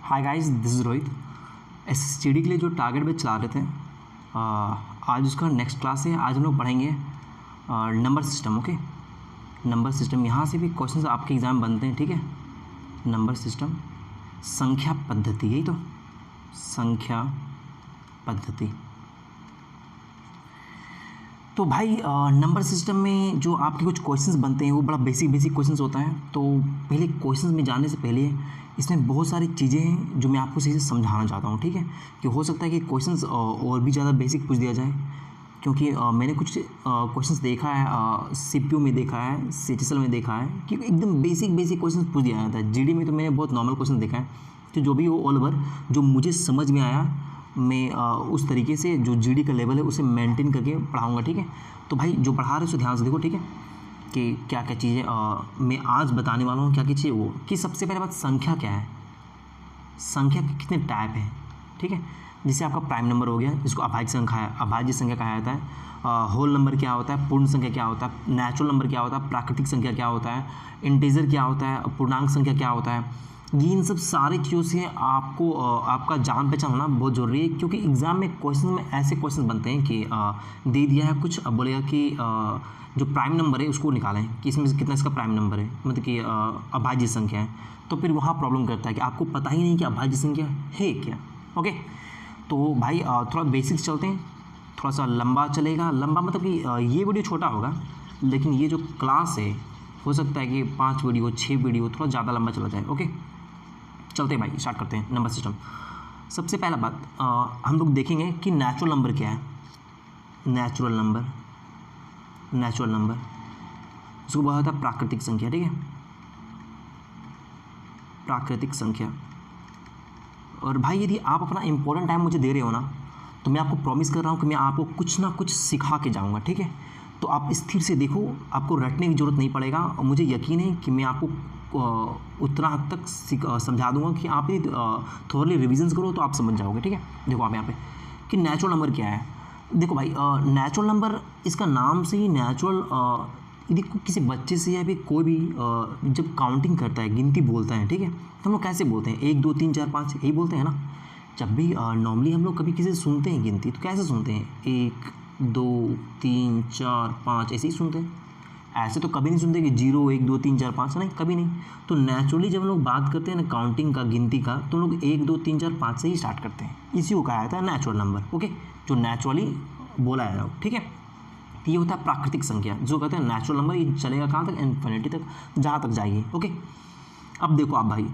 Hi guys, this is Rohit. SSCD के लिए जो टारगेट बैच चला रहे थे, आज उसका नेक्स्ट क्लास है। आज हम लोग पढ़ेंगे number system. Okay, number system, यहाँ से भी क्वेश्चंस आपके एग्ज़ाम बनते हैं, ठीक है। नंबर सिस्टम, संख्या पद्धति, यही तो संख्या पद्धति। तो भाई नंबर सिस्टम में जो आपके कुछ क्वेश्चंस बनते हैं वो बड़ा बेसिक क्वेश्चंस होता है। तो पहले क्वेश्चंस में जाने से पहले इसमें बहुत सारी चीज़ें हैं जो मैं आपको सही से समझाना चाहता हूँ, ठीक है। कि हो सकता है कि क्वेश्चंस और भी ज़्यादा बेसिक पूछ दिया जाए, क्योंकि मैंने कुछ क्वेश्चंस देखा है, सीपीयू में देखा है, सीएचएसएल में देखा है कि एकदम बेसिक क्वेश्चंस पूछ दिया जाता है। जीडी में तो मैंने बहुत नॉर्मल क्वेश्चन देखा है। तो जो भी हो, ऑल ओवर जो मुझे समझ में आया मैं उस तरीके से जो जीडी का लेवल है उसे मेंटेन करके पढ़ाऊँगा, ठीक है। तो भाई जो पढ़ा रहे उसे ध्यान से देखो, ठीक है, कि क्या क्या चीज़ें मैं आज बताने वाला हूँ। क्या क्या चीज़ें वो कि सबसे पहले बात, संख्या क्या है, संख्या के कितने टाइप हैं, ठीक है। जैसे आपका प्राइम नंबर हो गया, जिसको अभाज्य संख्या कहा जाता है। होल नंबर क्या होता है, पूर्ण संख्या क्या होता है, नेचुरल नंबर क्या होता है, प्राकृतिक संख्या क्या होता है, इंटीजर क्या होता है, पूर्णांक संख्या क्या होता है। ये इन सब सारी चीज़ों से आपको आपका जान पहचान होना बहुत ज़रूरी है, क्योंकि एग्ज़ाम में क्वेश्चन में ऐसे क्वेश्चन बनते हैं कि दे दिया है कुछ, अब बोलेगा कि जो प्राइम नंबर है उसको निकालें कि इसमें से कितना इसका प्राइम नंबर है, मतलब कि अभाज्य संख्या है। तो फिर वहाँ प्रॉब्लम करता है कि आपको पता ही नहीं कि अभाज्य संख्या है क्या। ओके, तो भाई थोड़ा बेसिक्स चलते हैं, थोड़ा सा लंबा चलेगा। लंबा मतलब कि ये वीडियो छोटा होगा, लेकिन ये जो क्लास है हो सकता है कि 5 वीडियो 6 वीडियो थोड़ा ज़्यादा लंबा चला जाए। ओके, चलते हैं भाई, स्टार्ट करते हैं नंबर सिस्टम। सबसे पहला बात हम लोग देखेंगे कि नेचुरल नंबर क्या है। नेचुरल नंबर उसको बोला जाता है प्राकृतिक संख्या, ठीक है, प्राकृतिक संख्या। और भाई यदि आप अपना इंपॉर्टेंट टाइम मुझे दे रहे हो ना, तो मैं आपको प्रॉमिस कर रहा हूँ कि मैं आपको कुछ ना कुछ सिखा के जाऊँगा, ठीक है। तो आप स्थिर से देखो, आपको रटने की ज़रूरत नहीं पड़ेगा, और मुझे यकीन है कि मैं आपको उतना हद तक समझा दूंगा कि आप यदि थोड़े रिविजन्स करो तो आप समझ जाओगे, ठीक है। देखो आप यहाँ पे कि नेचुरल नंबर क्या है। देखो भाई नेचुरल नंबर, इसका नाम से ही नेचुरल, यदि किसी बच्चे से या फिर कोई भी जब काउंटिंग करता है, गिनती बोलता है, ठीक है, तो हम लोग कैसे बोलते हैं, 1 2 3 4 5 यही बोलते हैं ना। जब भी नॉर्मली हम लोग कभी किसी से सुनते हैं गिनती, तो कैसे सुनते हैं, 1 2 3 4 5 ऐसे ही सुनते हैं। ऐसे तो कभी नहीं सुनते कि 0 1 2 3 4 5, नहीं, कभी नहीं। तो नेचुरली जब हम लोग बात करते हैं ना काउंटिंग का, गिनती का, तो लोग 1 2 3 4 5 से ही स्टार्ट करते हैं। इसी को कहा जाता है नेचुरल नंबर, ओके, जो नेचुरली बोला जा रहा हो, ठीक है। ये होता है प्राकृतिक संख्या, जो कहते हैं नेचुरल नंबर। ये चलेगा कहाँ तक, इन्फिनिटी तक, जहाँ तक जाइए, ओके। अब देखो आप भाई,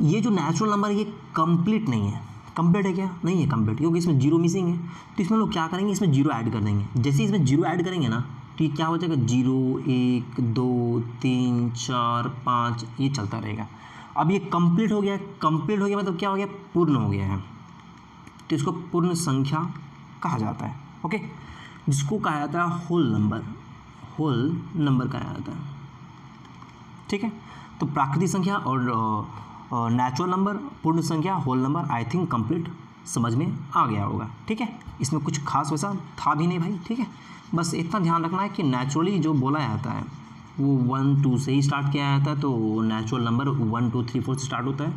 ये जो नेचुरल नंबर ये कंप्लीट नहीं है। कंप्लीट है क्या, नहीं है कंप्लीट, क्योंकि इसमें 0 मिसिंग है। तो इसमें लोग क्या करेंगे, इसमें 0 ऐड कर देंगे। जैसे इसमें 0 ऐड करेंगे ना, तो ये क्या हो जाएगा, 0 1 2 3 4 5, ये चलता रहेगा। अब ये कंप्लीट हो गया। कंप्लीट हो गया मतलब क्या हो गया, पूर्ण हो गया है। तो इसको पूर्ण संख्या कहा जाता है, ओके, जिसको कहा जाता है होल नंबर कहा जाता है, ठीक है। तो प्राकृतिक संख्या और नेचुरल नंबर, पूर्ण संख्या, whole number, I think complete समझ में आ गया होगा, ठीक है। इसमें कुछ खास वैसा था भी नहीं भाई, ठीक है। बस इतना ध्यान रखना है कि नेचुरली जो बोला जाता है वो 1 2 से ही स्टार्ट किया जाता है। तो नेचुरल नंबर 1 2 3 4 से स्टार्ट होता है।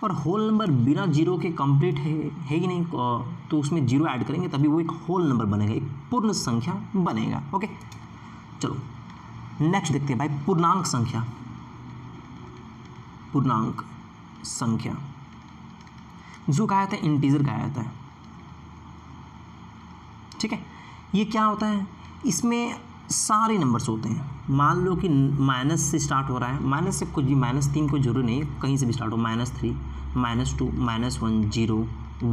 और होल नंबर बिना 0 के कंप्लीट है ही नहीं, तो उसमें 0 ऐड करेंगे तभी वो एक होल नंबर बनेगा, एक पूर्ण संख्या बनेगा, ओके। चलो नेक्स्ट देखते हैं भाई, पूर्णांक संख्या जिसको कहा जाता है इंटीजर कहा जाता है, ठीक है। ये क्या होता है, इसमें सारे नंबर्स होते हैं। मान लो कि माइनस से स्टार्ट हो रहा है, माइनस से कुछ भी, -3 कोई जरूरी नहीं, कहीं से भी स्टार्ट हो, -3 -2 -1 0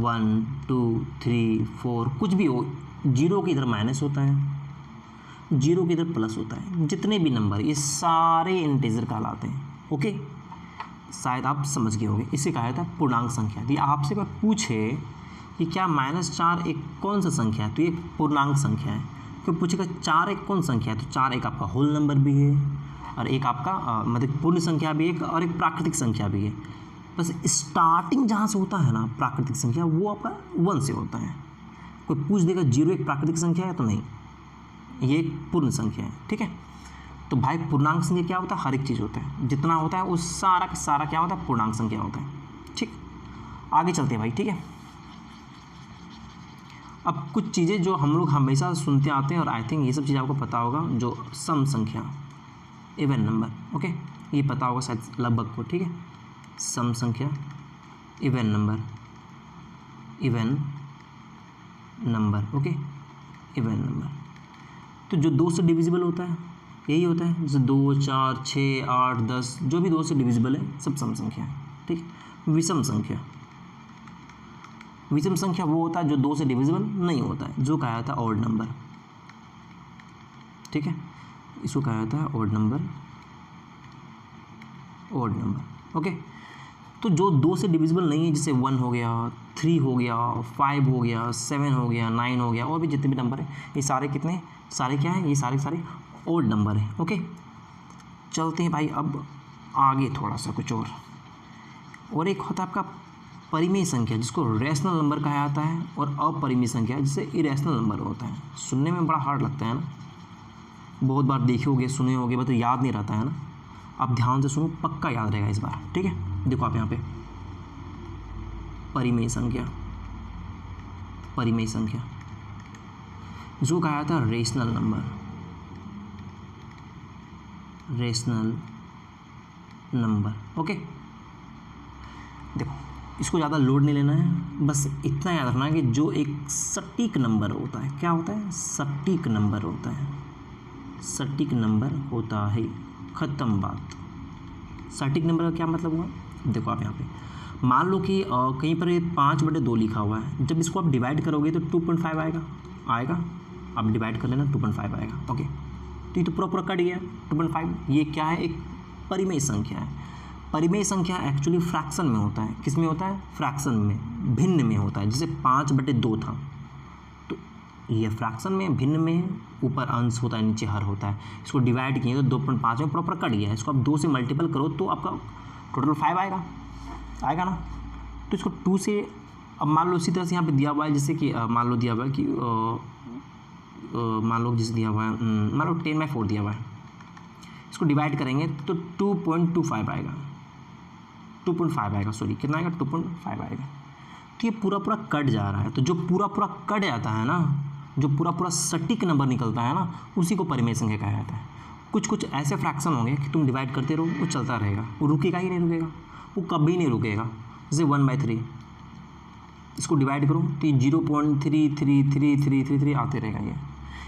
1 2 3 4 कुछ भी हो, 0 के इधर माइनस होता है, 0 के इधर प्लस होता है। जितने भी नंबर ये सारे इंटीजर कहलाते हैं, ओके। शायद आप समझ गए होंगे, इसे कहा जाता है पूर्णांक संख्या। यदि आपसे कोई पूछे कि क्या -4 एक कौन सा संख्या है, तो ये पूर्णांक संख्या है। कोई पूछेगा 4 एक कौन संख्या है, तो 4 एक आपका होल नंबर भी है, और एक आपका मतलब पूर्ण संख्या भी एक, और एक प्राकृतिक संख्या भी है। बस स्टार्टिंग जहाँ से होता है ना प्राकृतिक संख्या, वो आपका 1 से होता है। कोई पूछ देगा 0 एक प्राकृतिक संख्या है, तो नहीं, ये एक पूर्ण संख्या है, ठीक है। तो भाई पूर्णांक संख्या क्या होता है, हर एक चीज़ होता है, जितना होता है वो सारा का सारा क्या होता है, पूर्णांक संख्या होता है, ठीक। आगे चलते हैं भाई, ठीक है। अब कुछ चीज़ें जो हम लोग हमेशा सुनते आते हैं और आई थिंक ये सब चीज़ आपको पता होगा, जो सम संख्या, इवन नंबर, ओके, ये पता होगा शायद लगभग को, ठीक है। सम संख्या, even number, even number, okay, even number. तो जो 2 से डिविजिबल होता है यही होता है, जैसे 2, 4, 6, 8, 10, जो भी 2 से डिविजिबल है सब सम संख्या है, ठीक। विषम संख्या, विषम संख्या वो होता है जो 2 से डिविजिबल नहीं होता है, जो कहा जाता है ऑड नंबर, ठीक है, इसको कहा जाता है odd number, odd number, okay. तो जो 2 से डिविजिबल नहीं है, जैसे 1 हो गया, 3 हो गया, 5 हो गया, 7 हो गया, 9 हो गया, और भी जितने भी नंबर हैं, ये सारे कितने, सारे क्या हैं, ये सारे सारे ऑड नंबर हैं, ओके। चलते हैं भाई अब आगे थोड़ा सा कुछ और एक होता है आपका परिमेय संख्या, जिसको रैशनल नंबर कहा जाता है, और अपरिमेय संख्या जिससे इरेशनल नंबर होता है। सुनने में बड़ा हार्ड लगता है ना, बहुत बार देखे होगे, सुने होगे, बस तो याद नहीं रहता है ना। आप ध्यान से सुनो, पक्का याद रहेगा इस बार, ठीक है। देखो आप यहाँ पे परिमेय संख्या, परिमेय संख्या जो कहा जाता है rational number, rational number, okay. देखो इसको ज़्यादा लोड नहीं लेना है, बस इतना याद रखना है कि जो एक सटीक नंबर होता है, क्या होता है, सटीक नंबर होता है, सटीक नंबर होता है, ख़त्म बात। सटीक नंबर का क्या मतलब हुआ, देखो आप यहाँ पे मान लो कि कहीं पर 5/2 लिखा हुआ है, जब इसको आप डिवाइड करोगे तो 2.5 आएगा, आप डिवाइड कर लेना, 2.5 आएगा, ओके। तो ये तो पूरा कट गया 2.5। ये क्या है, एक परिमेय संख्या है। परिमेय संख्या एक्चुअली फ्रैक्शन में होता है, किस में होता है, फ्रैक्शन में, भिन्न में होता है। जैसे 5/2 था, तो ये फ्रैक्शन में, भिन्न में, ऊपर अंश होता है, नीचे हर होता है। इसको डिवाइड किए तो 2.5 में प्रॉपर कट गया है। इसको आप 2 से मल्टीपल करो तो आपका टोटल 5 आएगा ना। तो इसको 2 से, अब मान लो इसी तरह से यहाँ पे दिया हुआ है, जैसे कि मान लो दिया हुआ है कि मान लो जैसे दिया हुआ है, मान लो 10/4 दिया हुआ है, इसको डिवाइड करेंगे तो 2.25 आएगा, 2.5 आएगा, सॉरी कितना आएगा, 2.5 आएगा। तो ये पूरा कट जा रहा है। तो जो पूरा कट जाता है ना, जो पूरा सटीक नंबर निकलता है ना, उसी को परिमेय संख्या कहा जाता है। कुछ ऐसे फ्रैक्शन होंगे कि तुम डिवाइड करते रहो, वो चलता रहेगा, वो रुकेगा ही नहीं, रुकेगा, वो कभी नहीं रुकेगा। जैसे 1/3, इसको डिवाइड करो तो ये 0.33333 आते रहेगा,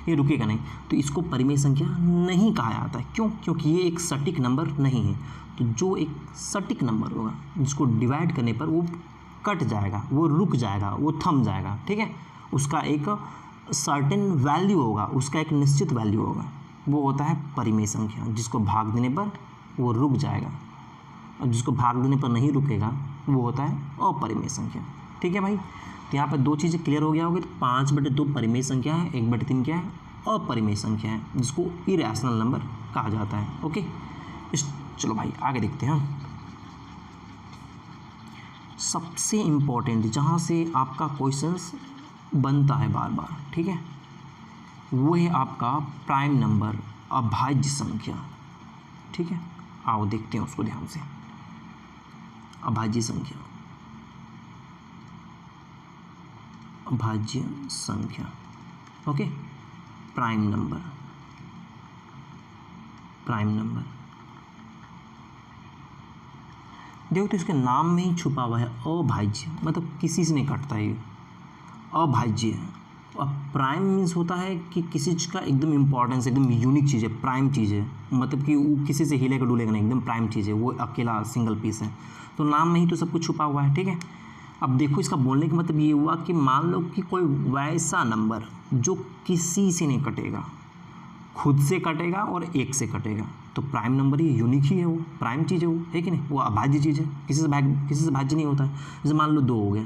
ये रुकेगा नहीं। तो इसको परिमेय संख्या नहीं कहा जाता है। क्यों? क्योंकि ये एक सटीक नंबर नहीं है। तो जो एक सटीक नंबर होगा, जिसको डिवाइड करने पर वो कट जाएगा, वो रुक जाएगा, वो थम जाएगा, ठीक है, उसका एक सर्टेन वैल्यू होगा, उसका एक निश्चित वैल्यू होगा, वो होता है परिमेय संख्या। जिसको भाग देने पर वो रुक जाएगा, और जिसको भाग देने पर नहीं रुकेगा वो होता है अपरिमेय संख्या, ठीक है भाई। तो यहाँ पर 2 चीज़ें क्लियर हो गया होगी। तो 5/2 परिमेय संख्या है, 1/3 क्या है, अपरिमेय संख्या है, जिसको इरेशनल नंबर कहा जाता है, ओके। चलो भाई आगे देखते हैं। सबसे इम्पोर्टेंट, जहाँ से आपका क्वेश्चंस बनता है बार बार, ठीक है, वो है आपका प्राइम नंबर, अभाज्य संख्या, ठीक है। आओ देखते हैं उसको ध्यान से। अभाज्य संख्या, अभाज्य संख्या, okay. Prime number, prime number, देखो तो इसके नाम में ही छुपा हुआ है अभाज्य, मतलब किसी से नहीं कटता है, अभाज्य है। अब प्राइम मीन्स होता है कि किसी चीज़ का एकदम इंपॉर्टेंस, एकदम यूनिक चीज़ है, प्राइम चीज़ है, मतलब कि वो किसी से हिलेगा डुलेगा नहीं, एकदम प्राइम चीज़ है, वो अकेला सिंगल पीस है। तो नाम में ही तो सब कुछ छुपा हुआ है, ठीक है। अब देखो इसका बोलने का मतलब ये हुआ कि मान लो कि कोई वैसा नंबर जो किसी से नहीं कटेगा, खुद से कटेगा और एक से कटेगा, तो प्राइम नंबर ही यूनिक ही है, वो प्राइम चीज़ है, वो है कि नहीं, वो अभाज्य चीज़ है, किसी से भाज्य नहीं होता है। जैसे मान लो 2 हो गया,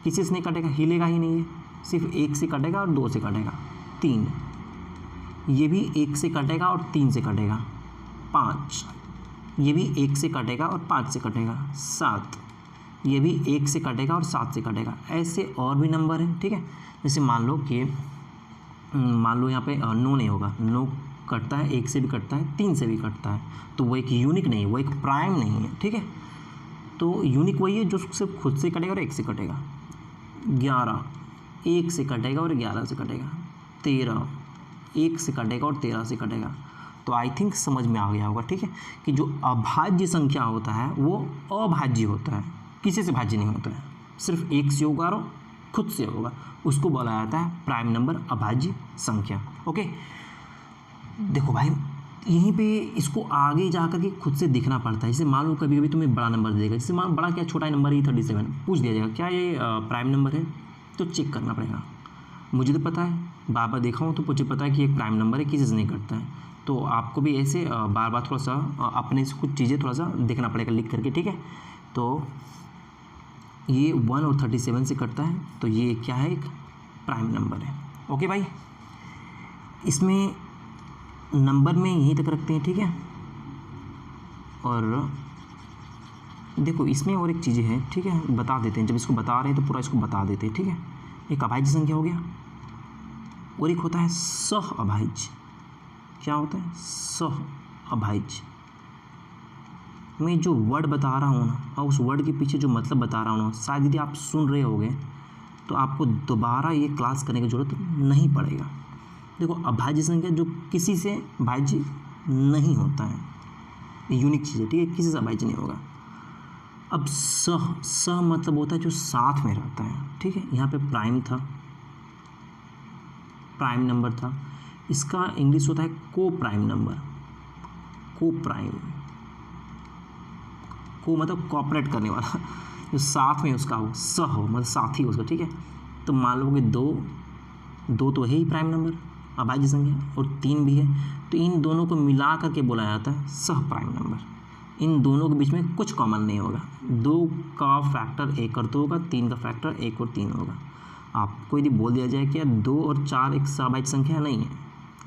किसी से नहीं कटेगा, हिलेगा ही नहीं है, सिर्फ 1 से कटेगा और 2 से कटेगा। 3, ये भी 1 से कटेगा और 3 से कटेगा। 5, ये भी 1 से कटेगा और 5 से कटेगा। 7, ये भी 1 से कटेगा और 7 से कटेगा। ऐसे और भी नंबर हैं, ठीक है। जैसे मान लो यहाँ पे 9 नहीं होगा, 9 कटता है, 1 से भी कटता है, 3 से भी कटता है, तो वो एक यूनिक नहीं है, वो एक प्राइम नहीं है, ठीक है। तो यूनिक वही है जो सिर्फ खुद से कटेगा और 1 से कटेगा। 11 1 से कटेगा और 11 से कटेगा। 13 1 से कटेगा और 13 से कटेगा। तो आई थिंक समझ में आ गया होगा, ठीक है, कि जो अभाज्य संख्या होता है वो अभाज्य होता है, किसी से भाज्य नहीं होता है, सिर्फ 1 से होगा और खुद से होगा, उसको बोला जाता है प्राइम नंबर, अभाज्य संख्या। ओके, देखो भाई यहीं पे इसको आगे जा कर के खुद से देखना पड़ता है। जैसे मान लो कभी कभी तुम्हें बड़ा नंबर दे देगा, जैसे मान बड़ा क्या छोटा नंबर ही 37 पूछ दिया जाएगा, क्या ये प्राइम नंबर है, तो चेक करना पड़ेगा। मुझे तो पता है, बार बार देखा हूँ तो मुझे पता है कि एक प्राइम नंबर है, किसी से नहीं कटता है। तो आपको भी ऐसे बार बार थोड़ा सा अपने से कुछ चीज़ें थोड़ा सा देखना पड़ेगा लिख करके, ठीक है। तो ये 1 और 37 से कटता है, तो ये क्या है, एक प्राइम नंबर है। ओके भाई, इसमें नंबर में यहीं तक रखते हैं, ठीक है। और देखो इसमें और एक चीज़ें हैं, ठीक है, बता देते हैं, जब इसको बता रहे हैं तो पूरा इसको बता देते हैं, ठीक है। एक अभाज्य संख्या हो गया और एक होता है सह अभाज्य। क्या होता है, सह अभाज्य। मैं जो वर्ड बता रहा हूँ ना, और उस वर्ड के पीछे जो मतलब बता रहा हूँ ना, शायद यदि आप सुन रहे होगे तो आपको दोबारा ये क्लास करने की ज़रूरत नहीं पड़ेगा। देखो अभाज्य संख्या जो किसी से भाज्य नहीं होता है, यूनिक चीज़ है, ठीक है, किसी से भाज्य नहीं होगा। अब सह मतलब होता है जो साथ में रहता है, ठीक है। यहाँ पे प्राइम था, प्राइम नंबर था, इसका इंग्लिश होता है को प्राइम नंबर। को प्राइम, को मतलब कॉपरेट करने वाला, जो साथ में उसका हो, सह हो मतलब साथी हो उसका, ठीक है। तो मान लो कि दो तो है ही प्राइम नंबर, अभाज्य संख्या, और 3 भी है, तो इन दोनों को मिला करके बोला जाता है सह प्राइम नंबर। इन दोनों के बीच में कुछ कॉमन नहीं होगा। 2 का फैक्टर 1 और 2 होगा, 3 का फैक्टर 1 और 3 होगा। आपको यदि बोल दिया जाए कि 2 और 4 एक सहभाज्य संख्या नहीं है,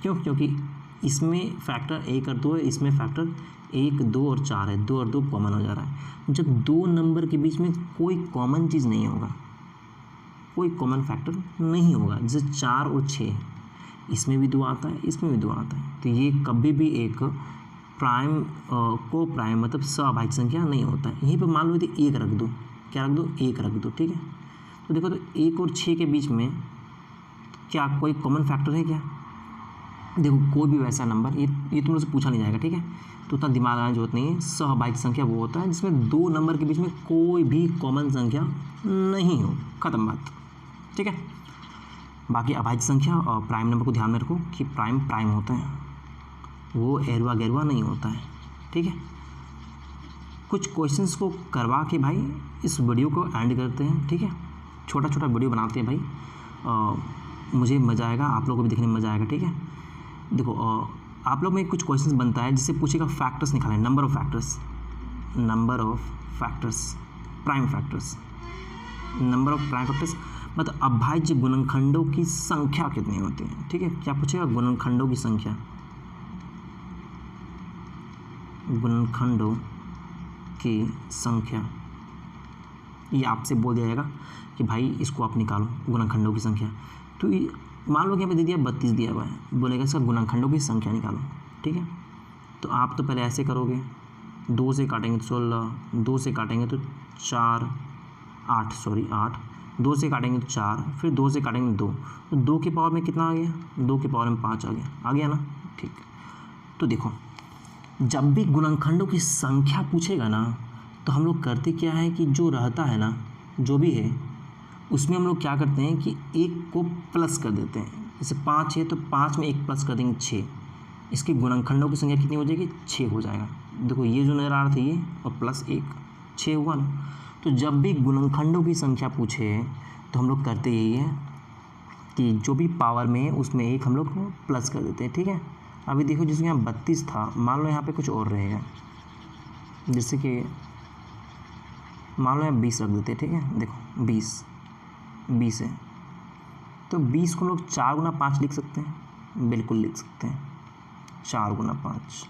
क्यों, क्योंकि इसमें फैक्टर 1 और 2 है, इसमें फैक्टर 1 2 और 4 है, 2 और 2 कॉमन हो जा रहा है। जब 2 नंबर के बीच में कोई कॉमन चीज़ नहीं होगा, कोई कॉमन फैक्टर नहीं होगा, जैसे 4 और 6, इसमें भी 2 आता है, इसमें भी 2 आता है, तो ये कभी भी एक प्राइम को प्राइम मतलब सहभाज्य संख्या नहीं होता है। यहीं पे मान लो यदि 1 रख दो, क्या रख दो, 1 रख दो, ठीक है। तो देखो, तो 1 और 6 के बीच में क्या कोई कॉमन फैक्टर है क्या? देखो कोई भी वैसा नंबर, ये तुम लोग से पूछा नहीं जाएगा, ठीक है, तो उतना दिमाग लगाने की जरूरत नहीं है। सहभाज्य संख्या वो होता है जिसमें 2 नंबर के बीच में कोई भी कॉमन संख्या नहीं हो, खत्म बात, ठीक है। बाकी अभाज्य संख्या और प्राइम नंबर को ध्यान में रखो कि प्राइम प्राइम होता है, वो एरवा गैरवा नहीं होता है, ठीक है। कुछ क्वेश्चंस को करवा के भाई इस वीडियो को एंड करते हैं, ठीक है। छोटा छोटा वीडियो बनाते हैं भाई, मुझे मज़ा आएगा, आप लोगों को भी देखने में मज़ा आएगा, ठीक है। देखो आप लोग में कुछ क्वेश्चंस बनता है जिससे पूछेगा फैक्टर्स निकालें, number of factors, prime factors, number of prime factors मतलब अभाज्य गुणनखंडों की संख्या कितनी होती है, ठीक है। क्या पूछेगा, गुणनखंडों की संख्या, गुणनखंडों की संख्या, ये आपसे बोल दिया जाएगा कि भाई इसको आप निकालो गुणनखंडों की संख्या। तो मान लो कि यहाँ पे दे दिया 32 दिया हुआ है, बोलेगा इसका गुणनखंडों की संख्या निकालो, ठीक है। तो आप तो पहले ऐसे करोगे, 2 से काटेंगे तो 16, 2 से काटेंगे तो 8, 2 से काटेंगे तो 4, फिर 2 से काटेंगे 2, तो 2 के पावर में कितना आ गया, 2 के पावर में 5 आ गया ना, ठीक। तो देखो जब भी गुणनखंडों की संख्या पूछेगा ना, तो हम लोग करते क्या है कि जो रहता है ना, जो भी है उसमें हम लोग क्या करते हैं कि 1 को प्लस कर देते हैं। जैसे 5 है तो 5 में 1 प्लस कर देंगे 6, इसकी गुणनखंडों की संख्या कितनी हो जाएगी, 6 हो जाएगा। देखो ये जो नज़र आ रहा था ये, और प्लस 1, 6 हुआ ना। तो जब भी गुणनखंडों की संख्या पूछे तो हम लोग करते यही है कि जो भी पावर में है उसमें 1 हम लोग प्लस कर देते हैं, ठीक है। अभी देखो जैसे यहाँ 32 था, मान लो यहाँ पे कुछ और रहेगा, जैसे कि मान लो यहाँ 20 रख देते हैं, ठीक है। देखो 20 है, तो 20 को हम लोग 4 गुना 5 लिख सकते हैं, बिल्कुल लिख सकते हैं, 4 गुना 5।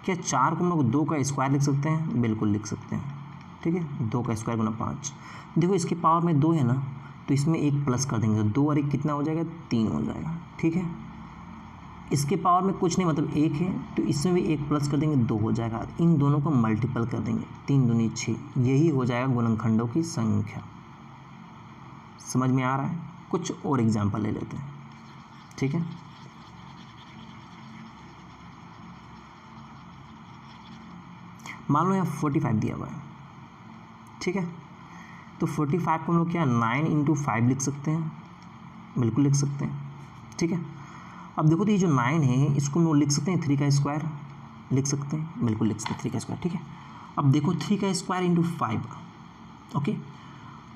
क्या 4 को हम लोग 2 का स्क्वायर लिख सकते हैं, बिल्कुल लिख सकते हैं, ठीक है। 2 का स्क्वायर गुना 5। देखो इसके पावर में 2 है ना, तो इसमें 1 प्लस कर देंगे, तो 2 और 1 कितना हो जाएगा, 3 हो जाएगा, ठीक है। इसके पावर में कुछ नहीं मतलब 1 है, तो इसमें भी 1 प्लस कर देंगे 2 हो जाएगा। इन दोनों को मल्टीपल कर देंगे, 3 दूनी 6, यही हो जाएगा गुणनखंडों की संख्या। समझ में आ रहा है? कुछ और एग्जाम्पल ले लेते हैं, ठीक है। मान लो यहाँ 45 दिया हुआ है, ठीक है। तो 45 को हम लोग क्या 9 × 5 लिख सकते हैं, बिल्कुल लिख सकते हैं, ठीक है। अब देखो तो ये जो 9 है इसको हम लोग लिख सकते हैं 3 का स्क्वायर, लिख सकते हैं, बिल्कुल लिख सकते हैं 3 का स्क्वायर, ठीक है। अब देखो 3 का स्क्वायर × 5, ओके।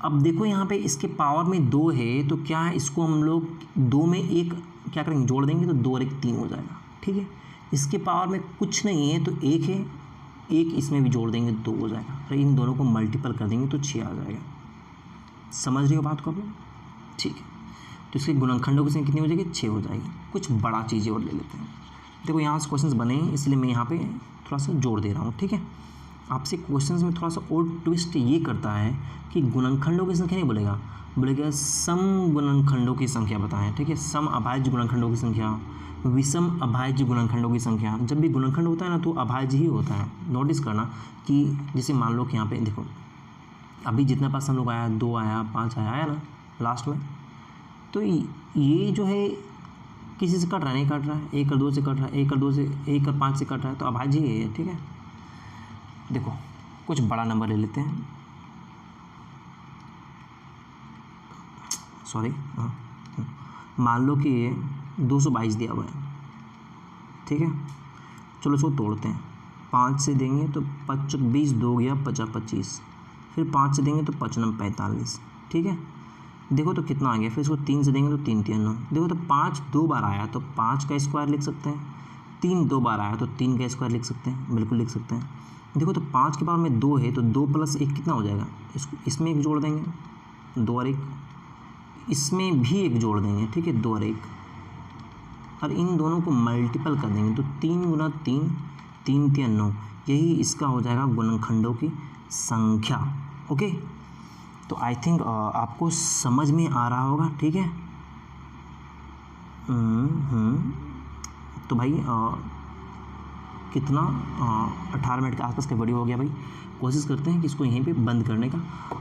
अब देखो यहाँ पे इसके पावर में 2 है, तो क्या है इसको हम लोग 2 में 1 क्या करेंगे जोड़ देंगे, तो 2 और 1 3 हो जाएगा, ठीक है। इसके पावर में कुछ नहीं है तो 1 है, 1 इसमें भी जोड़ देंगे 2 हो जाएगा, और इन दोनों को मल्टीपल कर देंगे तो 6 आ जाएगा। समझ रहे हो बात को आप लोग? ठीक है। तो इसके गुणनखंडों की संख्या कितनी हो जाएगी? 6 हो जाएगी। कुछ बड़ा चीज़ें और ले लेते हैं। देखो यहाँ से क्वेश्चंस बने हैं इसलिए मैं यहाँ पे थोड़ा सा जोड़ दे रहा हूँ, ठीक है। आपसे क्वेश्चंस में थोड़ा सा और ट्विस्ट ये करता है कि गुणनखंडों की संख्या नहीं बोलेगा, बोलेगा सम गुणनखंडों की संख्या बताएं, ठीक है। सम अभाज्य गुणनखंडों की संख्या, विषम अभाज्य गुणनखंडों की संख्या। जब भी गुणनखंड होता है ना तो अभाज्य ही होता है। नोटिस करना कि जैसे मान लो कि यहाँ पे देखो अभी जितना पास हम लोग आया 2 आया 5 आया ना लास्ट में, तो ये जो है किसी से कट रहा है, नहीं कट रहा है, 1 और 2 से कट रहा है, 1 और 2 से 1 और 5 से कट रहा है, तो अभाज्य ही है, ठीक है। देखो कुछ बड़ा नंबर ले लेते हैं, सॉरी हाँ, मान लो कि ये 222 दिया हुआ है, ठीक है। चलो इसको तोड़ते हैं, 5 से देंगे तो 5 20 2 गया 50 25, फिर 5 से देंगे तो 5 9 45, ठीक है। देखो तो कितना आ गया, फिर इसको 3 से देंगे तो 3 3 9। देखो तो 5 2 बार आया तो 5 का स्क्वायर लिख सकते हैं, 3 2 बार आया तो 3 का स्क्वायर लिख सकते हैं, बिल्कुल लिख सकते हैं। देखो तो 5 के पावर में 2 है तो 2 + 1 कितना हो जाएगा, इसमें 1 जोड़ देंगे 2 और 1, इसमें भी 1 जोड़ देंगे, ठीक है 2 और 1, और इन दोनों को मल्टीपल कर देंगे तो 3 × 3 3 3 9, यही इसका हो जाएगा गुणनखंडों की संख्या। ओके, तो आई थिंक आपको समझ में आ रहा होगा, ठीक है। तो भाई कितना 18 मिनट के आसपास का वीडियो हो गया भाई। कोशिश करते हैं कि इसको यहीं पे बंद करने का,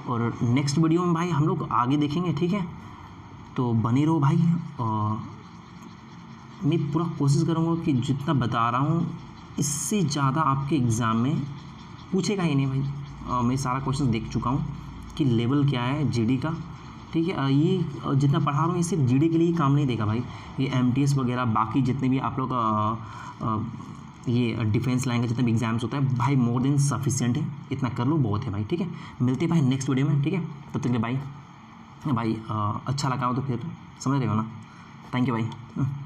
और नेक्स्ट वीडियो में भाई हम लोग आगे देखेंगे, ठीक है। तो बने रहो भाई, मैं पूरा कोशिश करूँगा कि जितना बता रहा हूँ इससे ज़्यादा आपके एग्ज़ाम में पूछेगा ही नहीं भाई। मैं सारा क्वेश्चन देख चुका हूँ कि लेवल क्या है जीडी का, ठीक है। ये जितना पढ़ा रहा हूँ ये सिर्फ जीडी के लिए ही काम नहीं देगा भाई, ये एमटीएस वगैरह बाकी जितने भी आप लोग ये डिफेंस लाइन का जितने भी एग्जाम्स होता है भाई मोर देन सफिशिएंट है, इतना कर लो बहुत है भाई, ठीक है। मिलते हैं भाई नेक्स्ट वीडियो में, ठीक है। तब तक के भाई अच्छा लगा हो तो फिर समझ रहे हो ना। थैंक यू भाई।